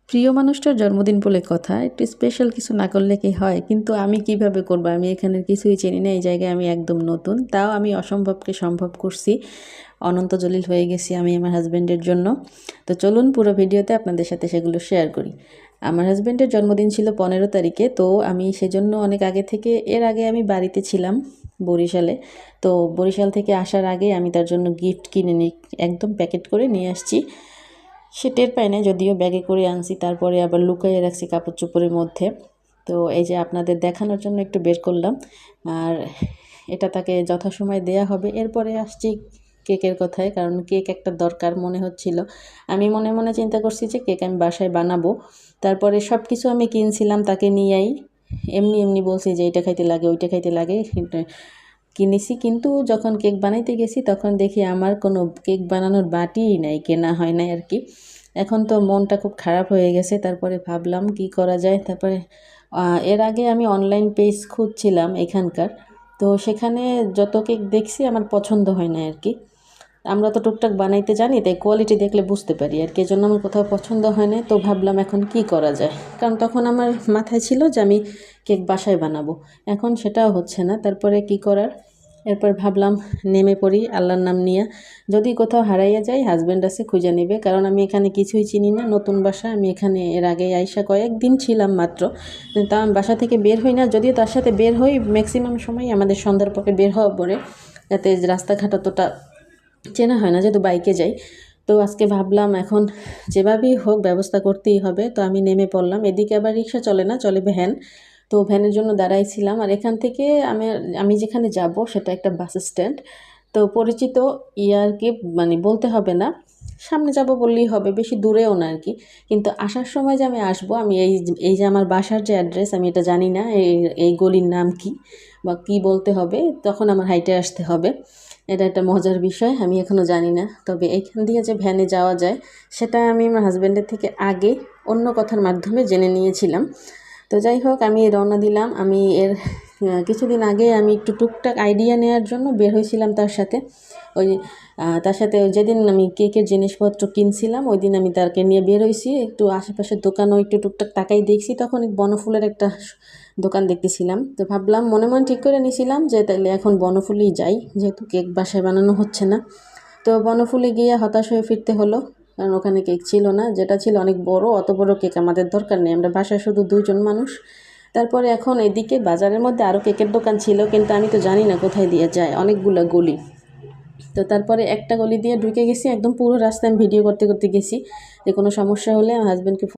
প্রিয় মানুষটার জন্মদিন বলে কথা, একটু স্পেশাল কিছু না করলে কি হয়? কিন্তু আমি কিভাবে করব? আমি এখানের কিছুই চিনি না, এই জায়গায় আমি একদম নতুন। তাও আমি অসম্ভবকে সম্ভব করছি। অনন্ত জলিল হয়ে গেছি আমি আমার হাজব্যান্ডের জন্য। তো চলুন পুরো ভিডিওতে আপনাদের সাথে সেগুলো শেয়ার করি। আমার হাজব্যান্ডের জন্মদিন ছিল 15 তারিখে, তো আমি সেজন্য অনেক আগে থেকে, এর আগে আমি বাড়িতে ছিলাম বরিশালে। তো বরিশাল থেকে আসার আগে আমি তার জন্য গিফট কিনে একদম প্যাকেট করে নিয়ে আসছি। সে টের পায় না, যদিও ব্যাগে করে আনছি, তারপরে আবার লুকাইয়ে রাখছি কাপড় চোপড়ের মধ্যে। তো এই যে আপনাদের দেখানোর জন্য একটু বের করলাম, আর এটা তাকে যথাসময় দেয়া হবে। এরপরে আসছি কেকের কথায়, কারণ কেক একটা দরকার মনে হচ্ছিল। আমি মনে মনে চিন্তা করছি যে কেক আমি বাসায় বানাবো। তারপরে সব কিছু আমি কিনছিলাম তাকে নিয়েই, এমনি এমনি বলছি যে এইটা খাইতে লাগে ওইটা খাইতে লাগে কিনেছি। কিন্তু যখন কেক বানাইতে গেছি তখন দেখি আমার কোনো কেক বানানোর বাটিই নাই, কেনা হয় নাই আর কি। এখন তো মনটা খুব খারাপ হয়ে গেছে। তারপরে ভাবলাম কি করা যায়। তারপরে এর আগে আমি অনলাইন পেজ খুঁজছিলাম এখানকার, তো সেখানে যত কেক দেখছি আমার পছন্দ হয় না আর কি। আমরা তো টুকটাক বানাইতে জানি, তাই কোয়ালিটি দেখলে বুঝতে পারি আর কি। এজন্য আমার কোথাও পছন্দ হয় না। তো ভাবলাম এখন কি করা যায়, কারণ তখন আমার মাথায় ছিল যে আমি কেক বাসায় বানাবো, এখন সেটাও হচ্ছে না। তারপরে কি করার, এরপর ভাবলাম নেমে পড়ি আল্লাহর নাম নিয়ে। যদি কোথাও হারাইয়া যাই হাজব্যান্ড আছে, খুঁজে নেবে, কারণ আমি এখানে কিছুই চিনি না, নতুন বাসা। আমি এখানে এর আগে আইসা কয়েকদিন ছিলাম মাত্র, কিন্তু আমি বাসা থেকে বের হই না। যদিও তার সাথে বের হই ম্যাক্সিমাম সময় আমাদের সন্ধ্যার পরে বের হওয়া পরে, যাতে রাস্তাঘাট অতটা চেনা হয় না, যেহেতু বাইকে যাই। তো আজকে ভাবলাম এখন যেভাবেই হোক ব্যবস্থা করতেই হবে। তো আমি নেমে পড়লাম। এদিকে আবার রিক্সা চলে না, চলে ভ্যান। তো ভ্যানের জন্য দাঁড়াইছিলাম। আর এখান থেকে আমি যেখানে যাব সেটা একটা বাস স্ট্যান্ড। তো পরিচিত আর কি, মানে বলতে হবে না, সামনে যাব বললেই হবে, বেশি দূরেও না আর কি। কিন্তু আসার সময় যে আমি আসবো, আমি এই যে আমার বাসার যে অ্যাড্রেস, আমি এটা জানি না এই গলির নাম কি বা কি বলতে হবে, তখন আমার হাইটে আসতে হবে। এটা একটা মজার বিষয়, আমি এখনও জানি না। তবে এইখান দিয়ে যে ভ্যানে যাওয়া যায় সেটা আমি আমার হাজব্যান্ডের থেকে আগে অন্য কথার মাধ্যমে জেনে নিয়েছিলাম। তো যাই হোক, আমি রওনা দিলাম। আমি এর কিছুদিন আগে আমি একটু টুকটাক আইডিয়া নেওয়ার জন্য বের হয়েছিলাম তার সাথে। তার সাথে যেদিন আমি কেকের জিনিসপত্র কিনছিলাম ওই দিন আমি তাকে নিয়ে বের হয়েছি। একটু আশেপাশের দোকানও একটু টুকটাক তাকাই দেখছি, তখন বনফুলের একটা দোকান দেখতেছিলাম। তো ভাবলাম, মনে মনে ঠিক করে নিয়েছিলাম যে তাহলে এখন বনফুলেই যাই, যেহেতু কেক বাসায় বানানো হচ্ছে না। তো বনফুলে গিয়ে হতাশ হয়ে ফিরতে হলো, কারণ ওখানে কেক ছিল না। যেটা ছিল অনেক বড়, অত বড় কেক আমাদের দরকার নেই, আমরা বাসায় শুধু 2জন মানুষ। তারপরে এখন এদিকে বাজারের মধ্যে আরও কেকের দোকান ছিল, কিন্তু আমি তো জানি না কোথায় দিয়ে যায়, অনেকগুলো গলি। তো তারপরে একটা গলি দিয়ে ঢুকে গেছি, একদম পুরো রাস্তায় আমি ভিডিও করতে করতে গেছি, যে কোনো সমস্যা হলে আমার হাজব্যান্ডকে